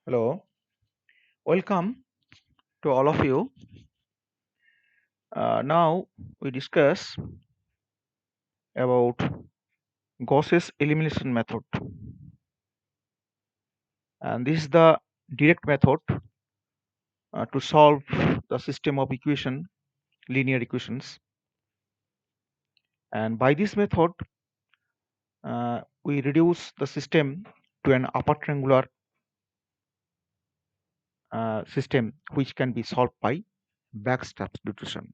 Hello, welcome to all of you. Now we discuss about Gauss's elimination method, and this is the direct method to solve the system of linear equations. And by this method, we reduce the system to an upper triangular system, which can be solved by back substitution.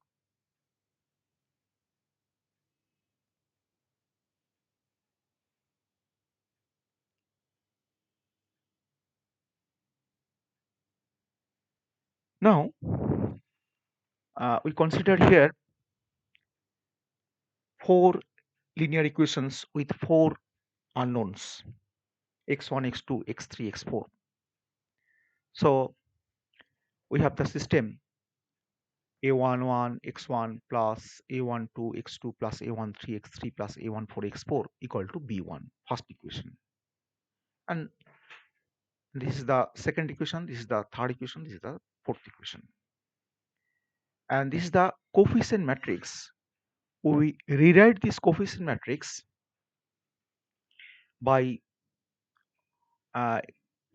Now we consider here four linear equations with four unknowns: x1, x2, x3, x4. So we have the system a11 x1 plus a12 x2 plus a13 x3 plus a14 x4 equal to b1, first equation. And this is the second equation, this is the third equation, this is the fourth equation. And this is the coefficient matrix. We rewrite this coefficient matrix by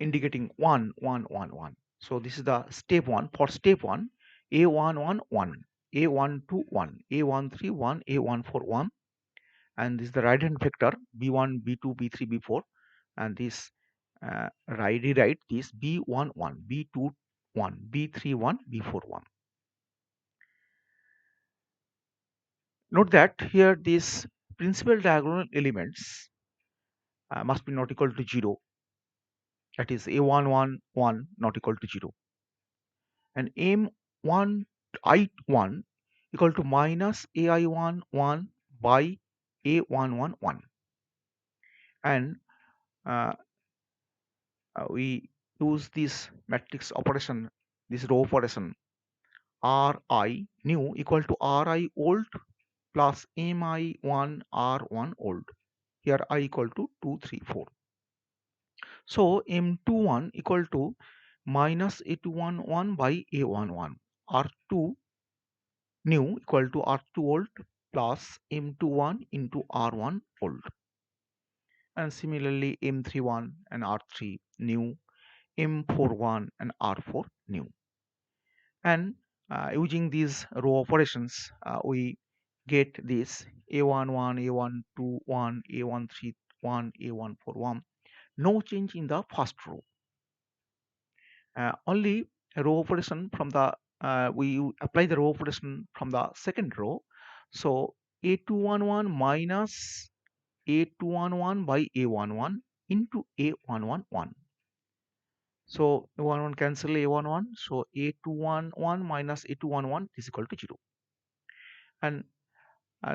indicating 1 1 1 1. So this is the step 1. For step 1, a11 1, a12 1, a13 1, a14 1, and this is the right hand vector b1 b2 b3 b4, and this rewrite this b1 1, b2 1, b3 1, b4 1. Note that here these principal diagonal elements must be not equal to 0, that is a11 1 not equal to 0, and m1 I1 equal to minus ai1 1 by a11 1, and we use this matrix operation, this row operation, Ri new equal to Ri old plus Mi1 R1 old. Here I equal to 2, 3, 4. So M21 equal to minus A21 1 by A11. R2 new equal to R2 old plus M21 into R1 old. And similarly M31 and R3 new, M41 and R4 new. And using these row operations, we get this a11 a12 1 a13 1 a14 1. No change in the first row, only a row operation from the we apply the row operation from the second row. So a211 minus a211 by a11 into a111. So a11 cancel a11, so a211 minus a211 is equal to 0. And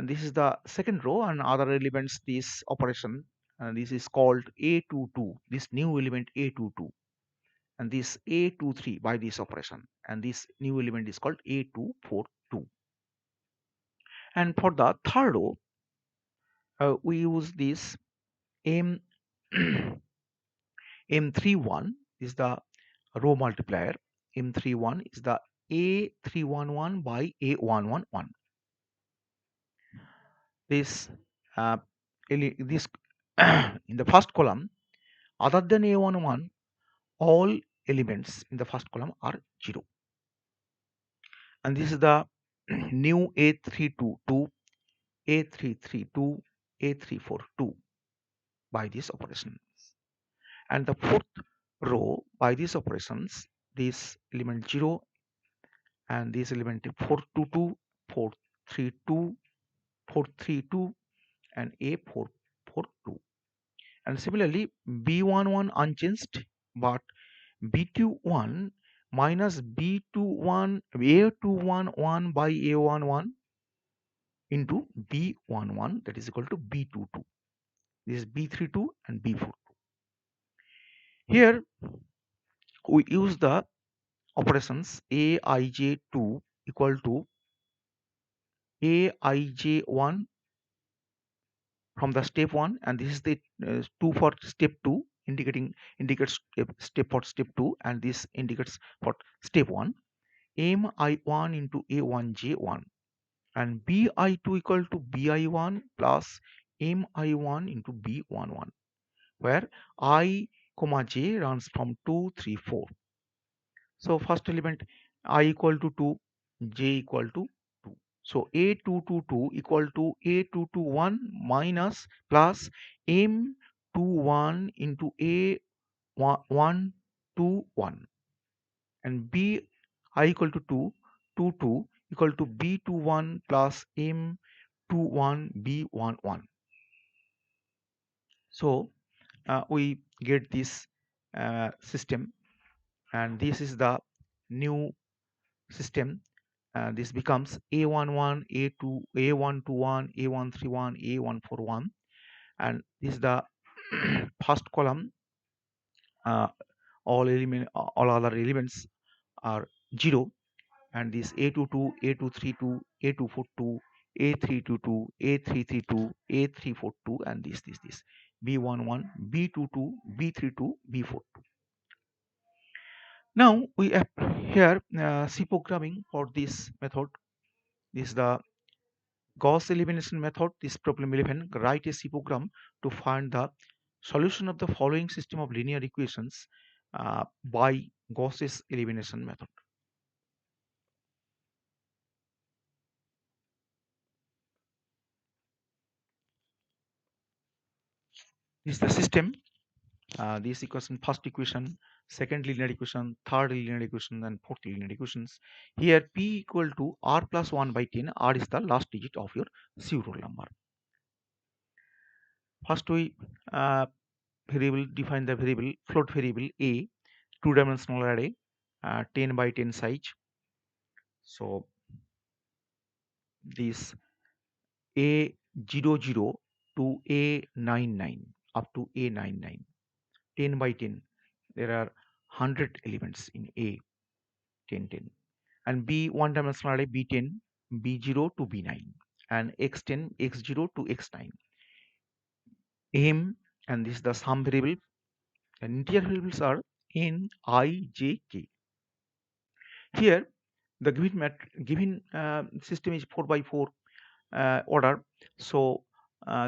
this is the second row, and other elements this operation, and this is called a22, this new element a22, and this a23 by this operation, and this new element is called a242. And for the third row, we use this m m31 is the row multiplier, m31 is the a311 by a111. This this in the first column, other than a11, all elements in the first column are 0. And this is the new a322, a332, a342 by this operation. And the fourth row by these operations, this element 0 and this element 422, 432, 432 and a442. And similarly b11 unchanged, but b21 minus b21 a211 by a11 into b11, that is equal to b22. This is b32 and b42. Here we use the operations aij2 equal to aij1 from the step 1, and this is the 2 for step 2, indicates step for step 2, and this indicates for step 1. mi1 into a1j1, and bi2 equal to bi1 plus mi1 into b11, where I comma j runs from 2 3 4. So first element I equal to 2, j equal to 2. So a222 equal to a221 minus plus m21 into a121, and b I equal to 2, 2 equal to b21 plus m21 b11. So we get this system, and this is the new system. This becomes A11, A2, A121, A131, A141, and this is the first column. All other elements are 0, and this A22, A232, A242, A322, A332, A342, and this B11, B22, B32, B42. Now we have here C programming for this method. This is the Gauss elimination method. This problem 11, write a C program to find the solution of the following system of linear equations by Gauss's elimination method. This is the system. This equation, first equation, second linear equation, third linear equation, and fourth linear equations. Here P equal to R plus 1 by 10. R is the last digit of your C roll number. First we define the variable, float variable A, two-dimensional array, 10 by 10 size. So this A00 to A99 up to A99, 10 by 10. There are 100 elements in A 10 10, and B one-dimensional array B10, B0 to B9, and X10, X0 to X9. M, and this is the sum variable, and integer variables are N, I, J, K. Here the given system is 4 by 4 order. So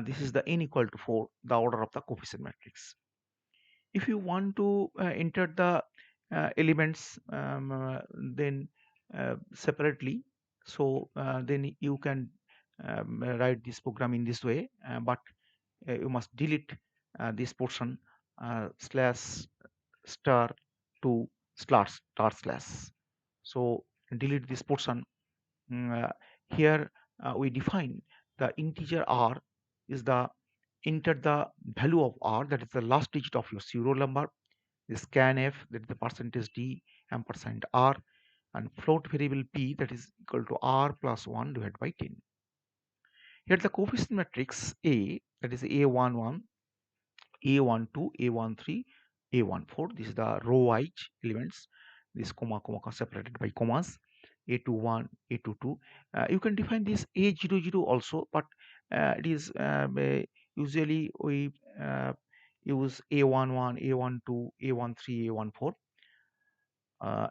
this is the n equal to 4, the order of the coefficient matrix. If you want to enter the elements then separately, so then you can write this program in this way, but you must delete this portion slash star to slash. So delete this portion. Here we define the integer r is the enter the value of r, that is the last digit of your serial number, the scanf, that is the percentage d ampersand r, and float variable p, that is equal to r plus 1 divided by 10. Here the coefficient matrix A, that is A11, A12, A13, A14. This is the row wise elements. This comma separated by commas. A21, A22. You can define this A00 also, but it is usually we use A11, A12, A13, A14.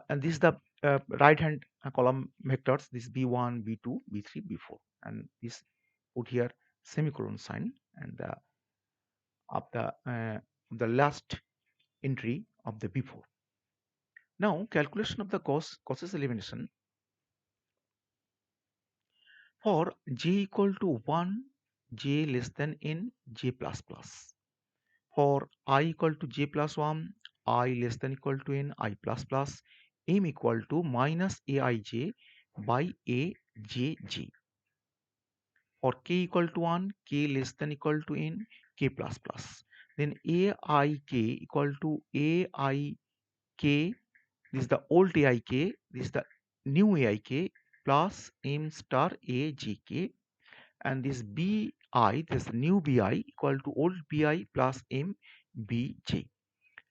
And this is the right hand column vectors. This B1, B2, B3, B4, and this put here semicolon sign, and the last entry of the before. Now calculation of the Gauss's elimination for j equal to 1, j less than n, j plus plus. For I equal to j plus 1, I less than equal to n, I plus plus, m equal to minus aij by ajj. For k equal to 1, k less than equal to n, k plus plus. Then aik equal to aik, this is the old aik, this is the new aik, plus m star ajk, and this bi, this new bi equal to old bi plus m bj.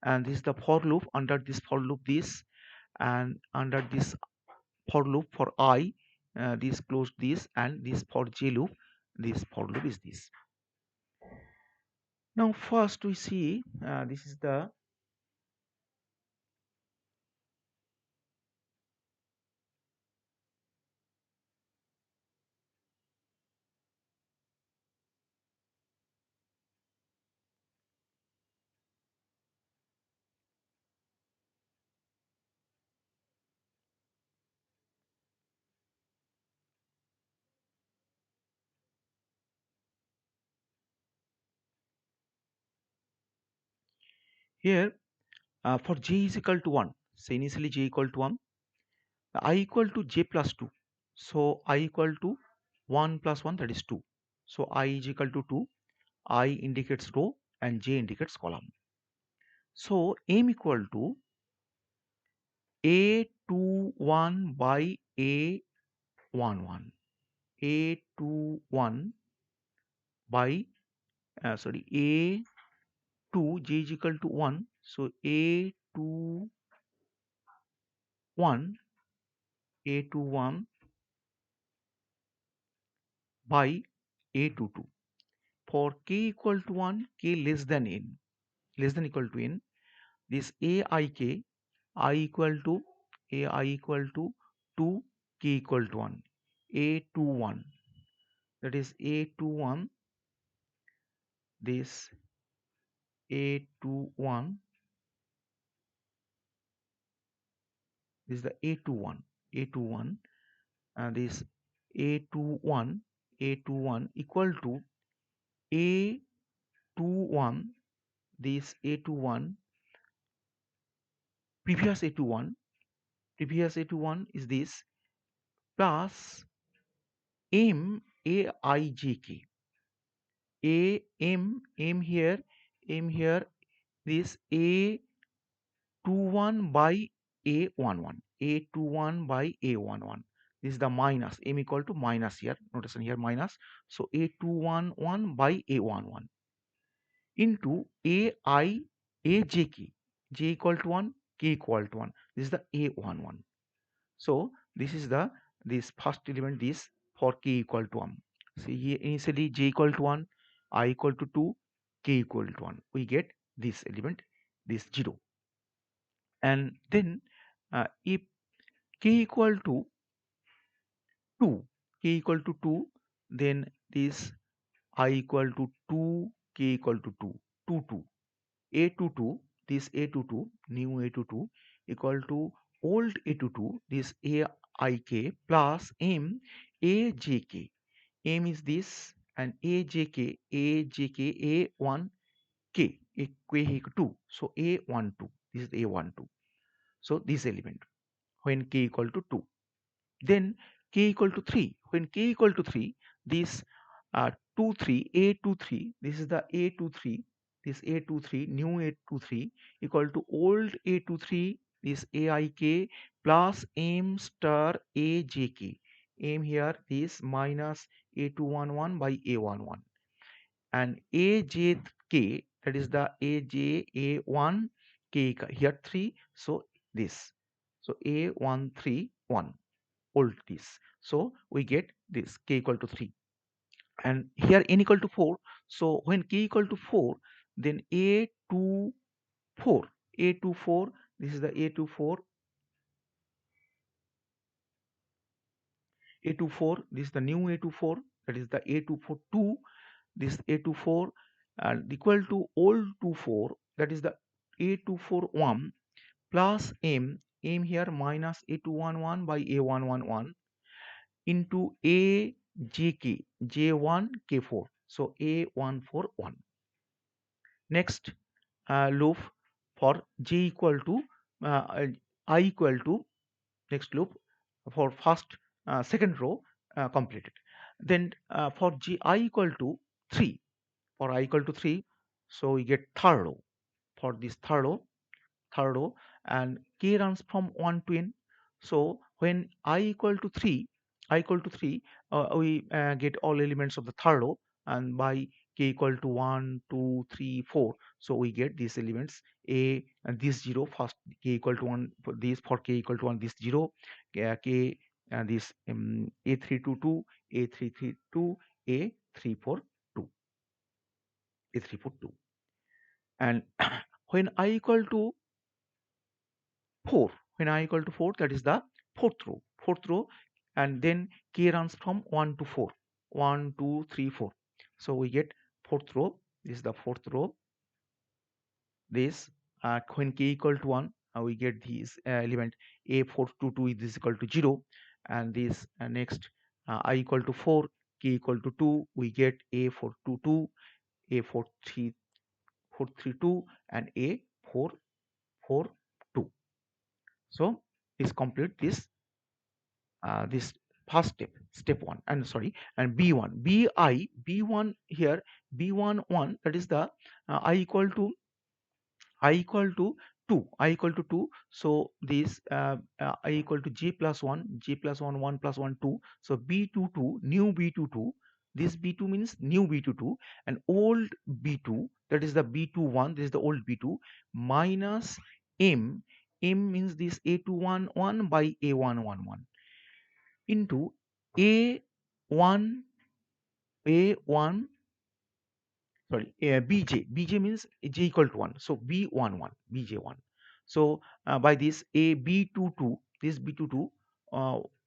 And this is the for loop. Under this for loop this, and under this for loop for I, this close this, and this for j loop, this for loop is this. Now first we see this is the here for j is equal to 1. So initially j equal to 1, I equal to j plus 2. So I equal to 1 plus 1, that is 2. So I is equal to 2. I indicates row and j indicates column. So m equal to a21 by a11. A21 by sorry, a2 j is equal to 1. So a21 a21 by a22. For k equal to 1, k less than n, less than equal to n, this aik, I equal to ai equal to 2, k equal to 1, a21, that is a21, this a21, this is the a21, and this a21 a21 equal to a21, this a21, previous a21 is this, plus m aijk, a m here, this a21 by a11, a21 by a11, this is the minus, m equal to minus, here notation here minus, so a211 by a11 into aijk, j equal to 1, k equal to 1, this is the a11. So this is the, this first element, this for k equal to 1. See here initially j equal to 1, I equal to 2, k equal to 1. We get this element, this 0. And then if k equal to 2, k equal to 2, then this I equal to 2, k equal to 2, 2, 2. A22, this A22, new A22 equal to old A22, this AIK plus M AJK. M is this and AJK, A1K, A2. So A12, this is A12. So this element when K equal to 2. Then k equal to 3. When k equal to 3, this 23, a23, this is the a23, this a23, new a23 equal to old a23, this aik plus m star ajk. M here is minus a211 by a11, and ajk, that is the aj a1 k here 3, so this, so a131 old this, so we get this k equal to 3, and here n equal to 4. So when k equal to 4, then a24, a24, this is the a24, a24, this is the new a24, that is the a242, this a24 and equal to old 24, that is the a241 plus m here minus a211 by a111 into AJK, J1 K4. So A141. Next loop for J equal to I equal to, next loop for first second row completed. Then for G I equal to 3, for I equal to 3, so we get third row. For this third row, and k runs from 1 to n. So when I equal to 3, we get all elements of the third row, and by k equal to 1, 2, 3, 4, so we get these elements a, and this 0 first, k equal to 1 for this, for k equal to 1 this 0, k and this a322, a332, a342, a342. And when I equal to 4, when I equal to 4, that is the fourth row, and then k runs from 1 to 4, 1 2 3 4. So we get fourth row. This is the fourth row. This when k equal to 1, we get this element a422 is equal to 0, and this next I equal to 4, k equal to 2, we get a422, a432, and a442. So this complete this first step 1, and sorry, and b1 b1 here, b1 1, that is the I equal to 2, I equal to 2. So this I equal to j plus 1, j plus 1, 1 plus 1 2. So b22, new b22, this b2 means new b22, and old b2, that is the b21, this is the old b2, minus m means this a211 by a111 into a1 a1 sorry, bj means j equal to 1, so b11 bj1. So by this a b22, this b22,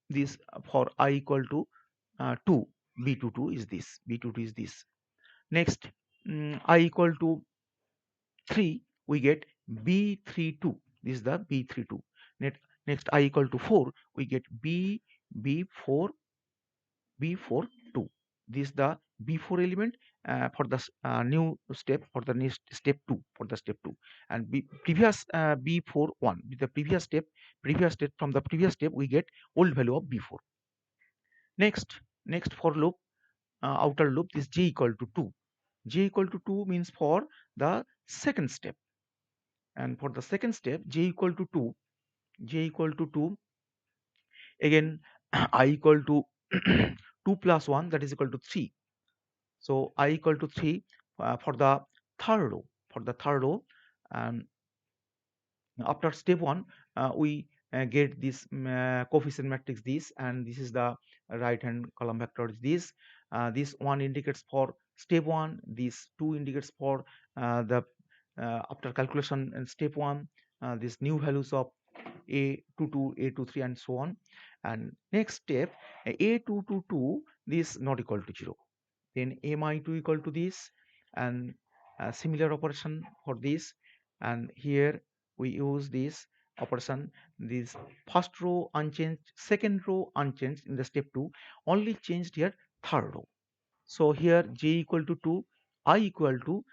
this for I equal to 2, b22 is this, b22 is this. Next, I equal to 3, we get b32, this is the b32. Next I equal to 4, we get b4 b42. This is the b4 element for the new step, for the next step 2, for the step 2, and previous b4 1 with the previous step, from the previous step we get old value of b4. Next for loop, outer loop, this j equal to 2, j equal to 2 means for the second step, and for the second step j equal to 2, j equal to 2, again I equal to 2 plus 1, that is equal to 3. So I equal to 3 for the third row, and after step 1 we get this coefficient matrix this, and this is the right hand column vector is this one indicates for step 1, this 2 indicates for the after calculation in step 1, these new values of a22, a23, and so on. And next step, a222, this not equal to 0, then mi2 equal to this, and similar operation for this, and here we use this operation, this first row unchanged, second row unchanged in the step 2, only changed here third row. So here j equal to 2, I equal to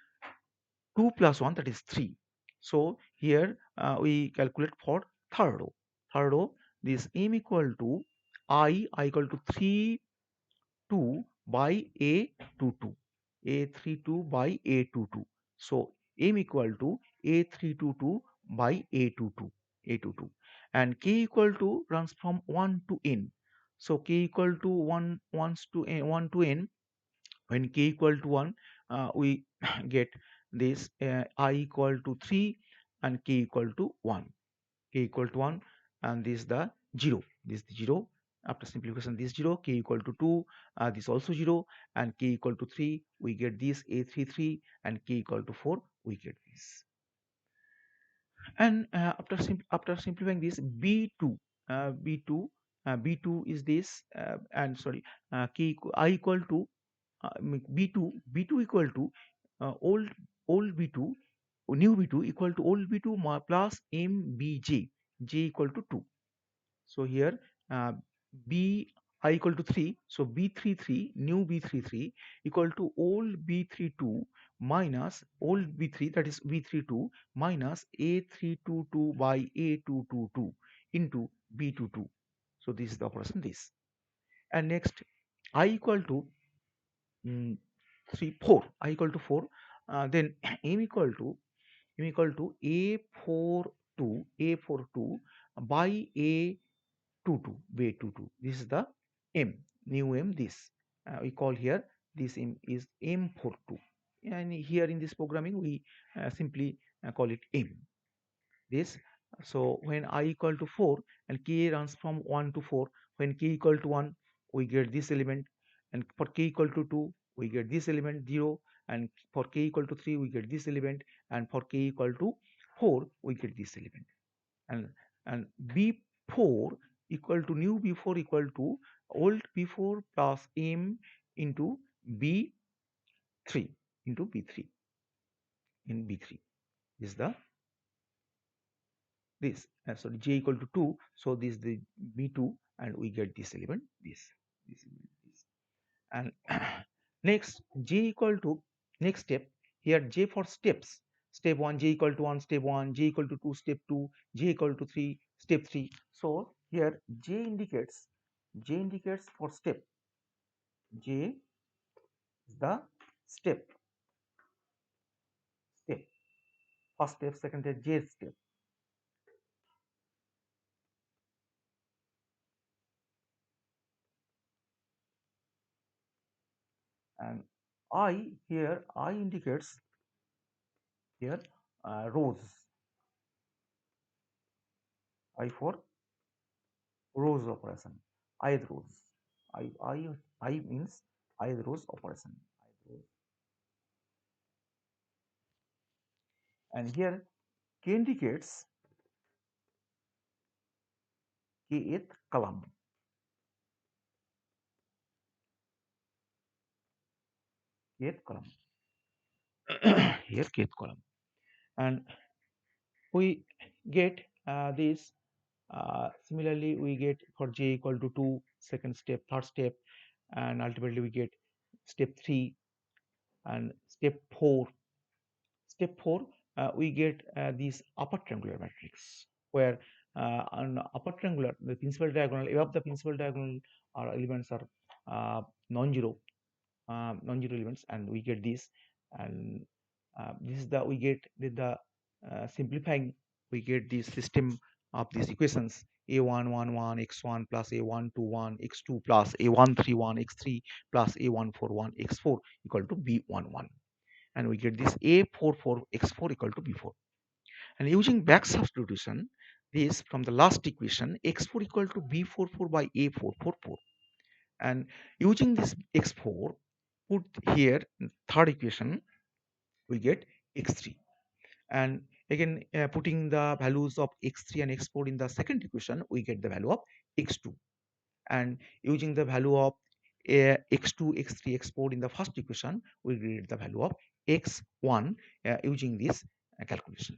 2 plus 1, that is 3. So here we calculate for third row, this m equal to I equal to 3 2 by a22, a32 by a22. So m equal to a322 by a22, and k equal to runs from 1 to n. So k equal to 1 to n, when k equal to 1, we get this I equal to 3 and k equal to 1, k equal to 1, and this is the 0, this is the 0. After simplification, this 0, k equal to 2, this also 0, and k equal to 3, we get this a33, and k equal to 4, we get this. And after simplifying this b2, b2 is this, and sorry, I equal to b2 equal to old b2, new b2 equal to old b2 plus mbj, j equal to 2. So here uh, b I equal to 3, so b33, new b33 equal to old b32 minus old b3, that is b32 minus a322 by a222 into b22. So this is the operation this. And next I equal to 3 4, I equal to 4, then m equal to a42 by a22 by 22. This is the m, new m, this we call here, this m is m42, and here in this programming we simply call it m, this. So when I equal to 4 and k runs from 1 to 4, when k equal to 1, we get this element, and for k equal to 2, we get this element 0, and for k equal to 3 we get this element, and for k equal to 4 we get this element. And b4 equal to new b4 equal to old b4 plus m into b3 into b3 in b3 is the this, so j equal to 2, so this is the b2, and we get this element this element, this. And next j equal to next step, here j for steps, step 1 j equal to 1 step 1, j equal to 2 step 2, j equal to 3 step 3. So here j indicates for step, j is the step first step, second step, j step. And I here I indicates here rows, I for rows operation, ith rows, I means ith rows operation, ith rows. And here k indicates kth column, kth column here kth column. And we get this, similarly we get for j equal to 2 second step, third step, and ultimately we get step 3 and step 4. Step 4, we get this upper triangular matrix, where on upper triangular, the principal diagonal, above the principal diagonal our elements are non-zero, non-zero elements, and we get this. And this is the we get with the simplifying, we get this system of these equations: a111 x1 plus a121 x2 plus a131 x3 plus a141 x4 equal to b11, and we get this a44 x4 equal to b4. And using back substitution, this from the last equation, x4 equal to b44 by a444, and using this x4 put here in third equation, we get x3. And again putting the values of x3 and x4 in the second equation, we get the value of x2. And using the value of x2 x3 x4 in the first equation, we get the value of x1 using this calculation.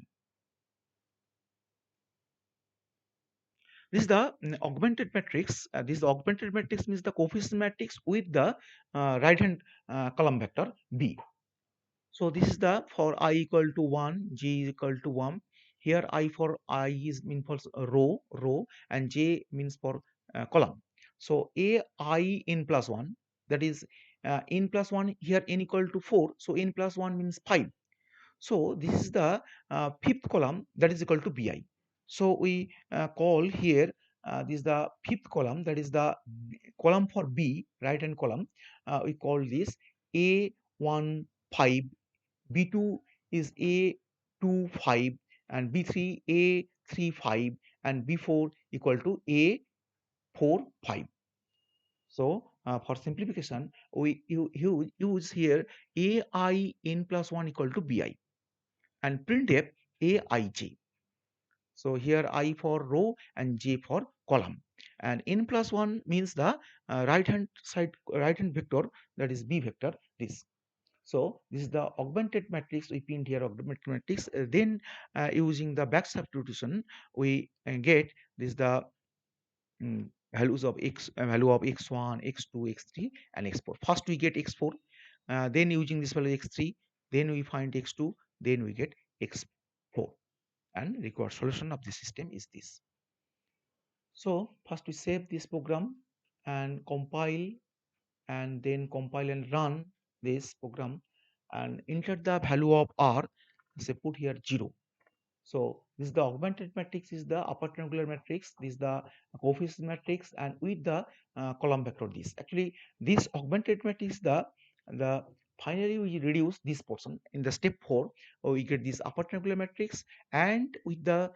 This is the augmented matrix. This is the augmented matrix means the coefficient matrix with the right hand column vector b. So this is the for I equal to 1, j is equal to 1. Here I for I is mean for row, and j means for column. So a I n plus 1, that is n plus 1, here n equal to 4. So n plus 1 means 5. So this is the fifth column, that is equal to bi. So we call here this is the fifth column, that is the column for b, right hand column. We call this a1 5, b2 is a2 5, and b3 a3 5, and b4 equal to a4 5. So for simplification, we use here ai n plus 1 equal to bi, and printf aij. So here I for row and j for column, and n plus 1 means the right hand side, right hand vector, that is b vector, this. So this is the augmented matrix, we pinned here augmented matrix. Then using the back substitution, we get this the values of value of x1, x2, x3, and x4. First we get x4, then using this value x3, then we find x2, then we get x4, and required solution of the system is this. So first we save this program and compile, and then compile and run this program, and enter the value of r, say put here 0. So this is the augmented matrix, is the upper triangular matrix, this is the coefficient matrix, and with the column vector this. Actually this augmented matrix, the finally we reduce this portion in the step 4, we get this upper triangular matrix, and with the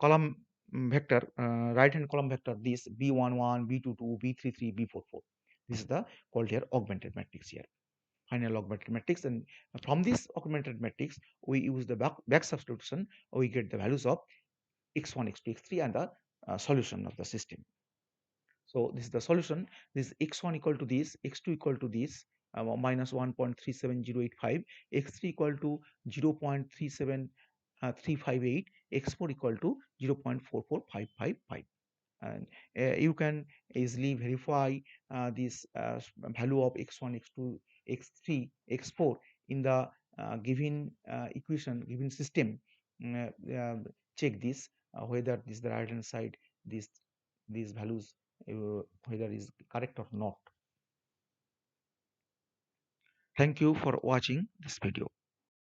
column vector, right hand column vector, this b11 b22 b33 b44. This is the called here augmented matrix here. final augmented matrix, and from this augmented matrix we use the back substitution. We get the values of x1, x2, x3 and the solution of the system. So this is the solution. This x1 equal to this, x2 equal to this, minus 1.37085, x3 equal to 0.37358, x4 equal to 0.44555. And you can easily verify this value of x1, x2, x3, x4 in the given equation, given system. Check this whether this is the right hand side, this these values whether is correct or not. Thank you for watching this video.